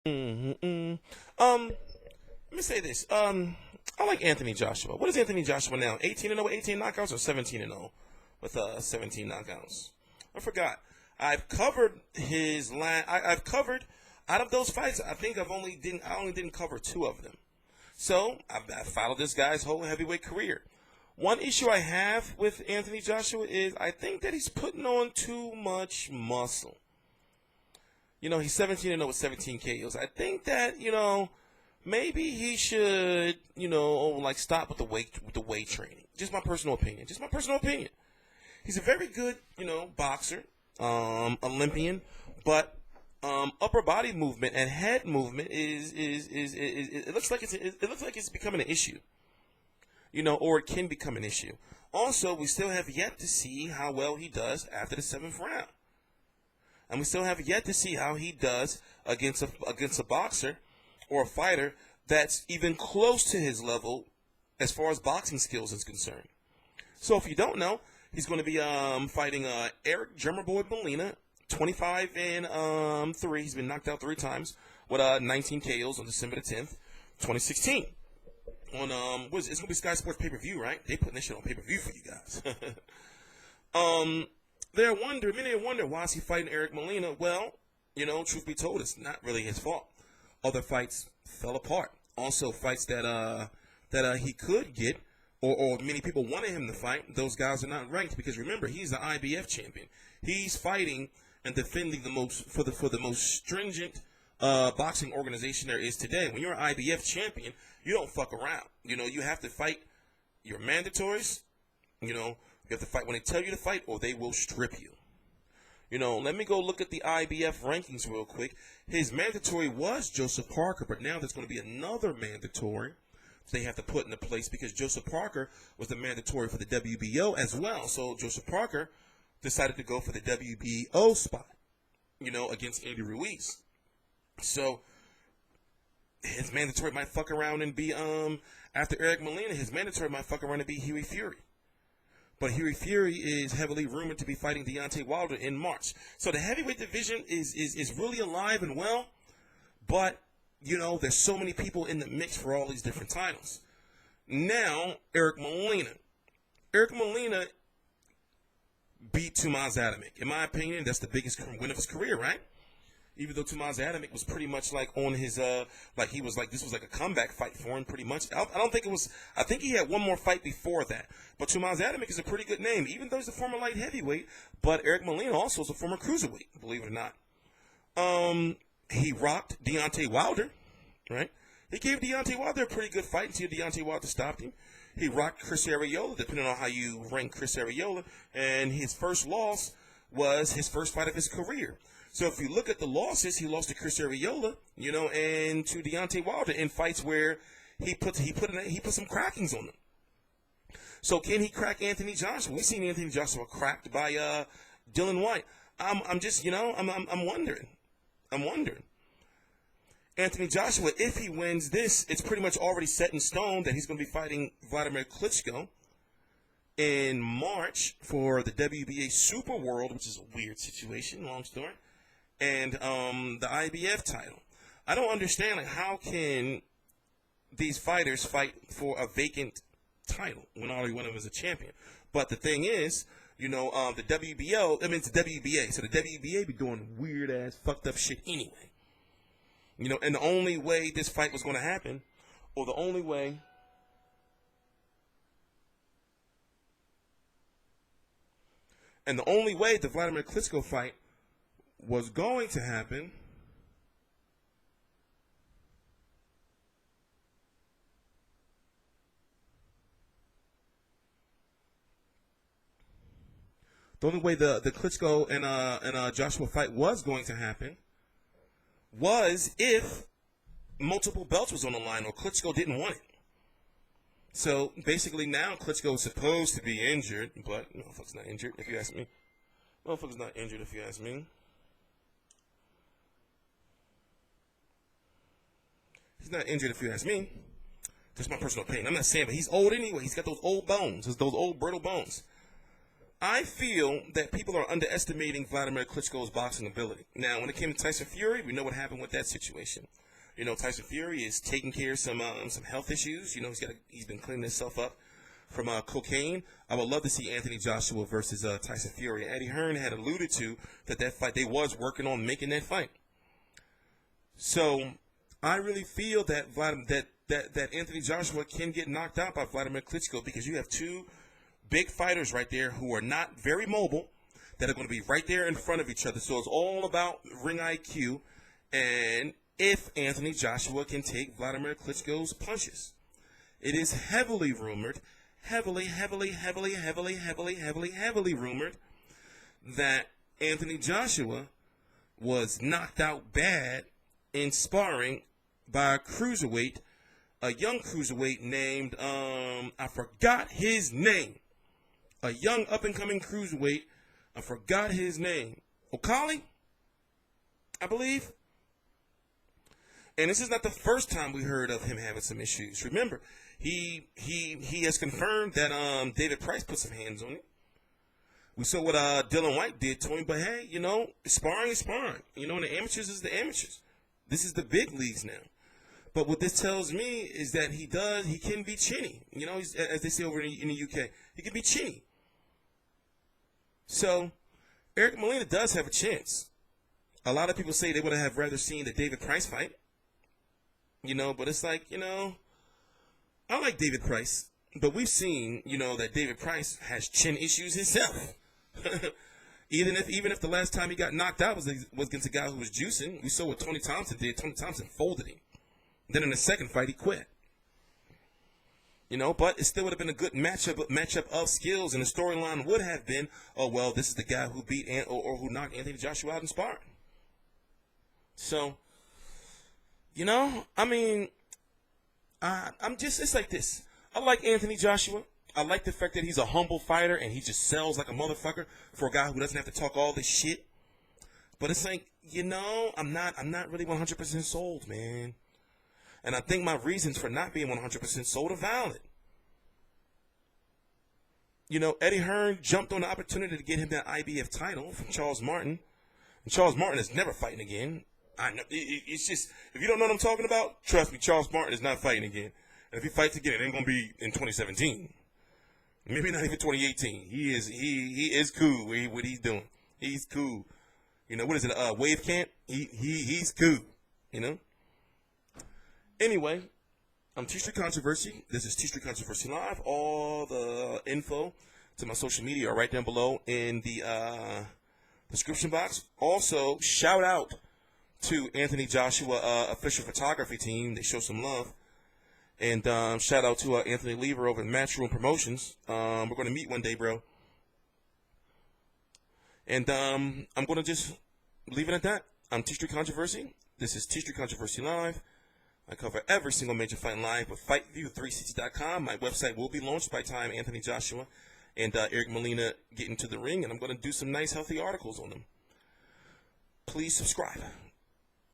Mm-hmm. Let me say this. I like Anthony Joshua. What is Anthony Joshua now? 18 and 0 with 18 knockouts or 17 and 0 with 17 knockouts? I forgot. I've covered his I've covered out of those fights. I think I only didn't cover two of them. So I've followed this guy's whole heavyweight career. One issue I have with Anthony Joshua is I think that he's putting on too much muscle. He's 17 and 0 with 17 KOs. I think that, maybe he should, like stop with the weight training. Just my personal opinion. Just my personal opinion. He's a very good, boxer, Olympian, but upper body movement and head movement is it looks like it's becoming an issue. Or it can become an issue. Also, we still have yet to see how well he does after the seventh round. And we still have yet to see how he does against a boxer or a fighter that's even close to his level as far as boxing skills is concerned. So if you don't know, he's going to be fighting Eric Boy Molina, 25 and 3. He's been knocked out 3 times with 19 KOs on December the 10th, 2016. On it's going to be Sky Sports pay-per-view, right? They putting this shit on pay-per-view for you guys. Many wonder why is he fighting Eric Molina? Well, truth be told, it's not really his fault. Other fights fell apart. Also, fights that he could get, or many people wanted him to fight, those guys are not ranked because remember, he's the IBF champion. He's fighting and defending the most stringent boxing organization there is today. When you're an IBF champion, you don't fuck around. You have to fight your mandatories. You have to fight when they tell you to fight, or they will strip you. Let me go look at the IBF rankings real quick. His mandatory was Joseph Parker, but now there's going to be another mandatory they have to put into place because Joseph Parker was the mandatory for the WBO as well. So Joseph Parker decided to go for the WBO spot, against Andy Ruiz. So his mandatory might fuck around and be after Eric Molina, his mandatory might fuck around and be Huey Fury. But Huey Fury is heavily rumored to be fighting Deontay Wilder in March. So the heavyweight division is really alive and well, but there's so many people in the mix for all these different titles. Now, Eric Molina. Eric Molina beat Toumaz Adamek. In my opinion, that's the biggest win of his career, right? Even though Toumaz Adamek was pretty much like on his, this was like a comeback fight for him pretty much. I don't think it was, I think he had one more fight before that. But Toumaz Adamek is a pretty good name, even though he's a former light heavyweight. But Eric Molina also is a former cruiserweight, believe it or not. He rocked Deontay Wilder, right? He gave Deontay Wilder a pretty good fight until Deontay Wilder stopped him. He rocked Chris Arreola, depending on how you rank Chris Arreola. And his first loss was his first fight of his career. So if you look at the losses, he lost to Chris Arreola, and to Deontay Wilder in fights where he put some crackings on them. So can he crack Anthony Joshua? We've seen Anthony Joshua cracked by Dylan White. I'm just I'm wondering. Anthony Joshua, if he wins this, it's pretty much already set in stone that he's going to be fighting Vladimir Klitschko in March for the WBA Super World, which is a weird situation, long story. And the IBF title. I don't understand how can these fighters fight for a vacant title when already one of them is a champion. But the thing is, the WBO, it's the WBA, so the WBA be doing weird ass fucked up shit anyway. And the only way this fight was going to happen, or the only way the Vladimir Klitschko fight was going to happen the only way the Klitschko and Joshua fight was going to happen was if multiple belts was on the line or Klitschko didn't want it. So basically now Klitschko is supposed to be injured, but motherfucker's not injured if you ask me. Motherfucker's not injured if you ask me. He's not injured if you ask me. That's my personal opinion. I'm not saying, but he's old anyway. He's got those old bones, those old brittle bones. I feel that people are underestimating Vladimir Klitschko's boxing ability. Now, when it came to Tyson Fury, we know what happened with that situation. You know, Tyson Fury is taking care of some health issues. You know, he's been cleaning himself up from cocaine. I would love to see Anthony Joshua versus Tyson Fury. Eddie Hearn had alluded to that fight. They was working on making that fight. So I really feel that that Anthony Joshua can get knocked out by Vladimir Klitschko, because you have two big fighters right there who are not very mobile, that are going to be right there in front of each other. So it's all about ring IQ, and if Anthony Joshua can take Vladimir Klitschko's punches. It is heavily rumored, heavily rumored that Anthony Joshua was knocked out bad in sparring by a young cruiserweight named, I forgot his name. A young up-and-coming cruiserweight, I forgot his name. O'Kali, I believe. And this is not the first time we heard of him having some issues. Remember, he has confirmed that David Price put some hands on him. We saw what Dylan White did to him, but hey, you know, sparring is sparring. You know, and the amateurs is the amateurs. This is the big leagues now. But what this tells me is that he can be chinny. You know, as they say over in the UK, he can be chinny. So, Eric Molina does have a chance. A lot of people say they would have rather seen the David Price fight. You know, but it's like, you know, I like David Price, but we've seen, you know, that David Price has chin issues himself. even if the last time he got knocked out was against a guy who was juicing. We saw what Tony Thompson did. Tony Thompson folded him. Then in the second fight, he quit. You know, but it still would have been a good matchup of skills, and the storyline would have been, oh, well, this is the guy who beat or who knocked Anthony Joshua out in sparring. So, you know, I mean, it's like this. I like Anthony Joshua. I like the fact that he's a humble fighter and he just sells like a motherfucker for a guy who doesn't have to talk all this shit. But it's like, you know, I'm not really 100% sold, man. And I think my reasons for not being 100% sold are valid. You know, Eddie Hearn jumped on the opportunity to get him that IBF title from Charles Martin. And Charles Martin is never fighting again. I know. It's just, if you don't know what I'm talking about, trust me, Charles Martin is not fighting again. And if he fights again, it ain't going to be in 2017. Maybe not even 2018. He is cool with what he's doing. He's cool. You know, what is it, Wave Camp? He's cool, you know? Anyway, I'm TstreeT Controversy. This is TstreeT Controversy Live. All the info to my social media are right down below in the description box. Also, shout out to Anthony Joshua official photography team. They show some love. And shout out to Anthony Lever over at Matchroom Promotions. We're going to meet one day, bro. And I'm going to just leave it at that. I'm TstreeT Controversy. This is TstreeT Controversy Live. I cover every single major fight live with FightView360.com. My website will be launched by the time Anthony Joshua and Eric Molina get into the ring, and I'm going to do some nice, healthy articles on them. Please subscribe.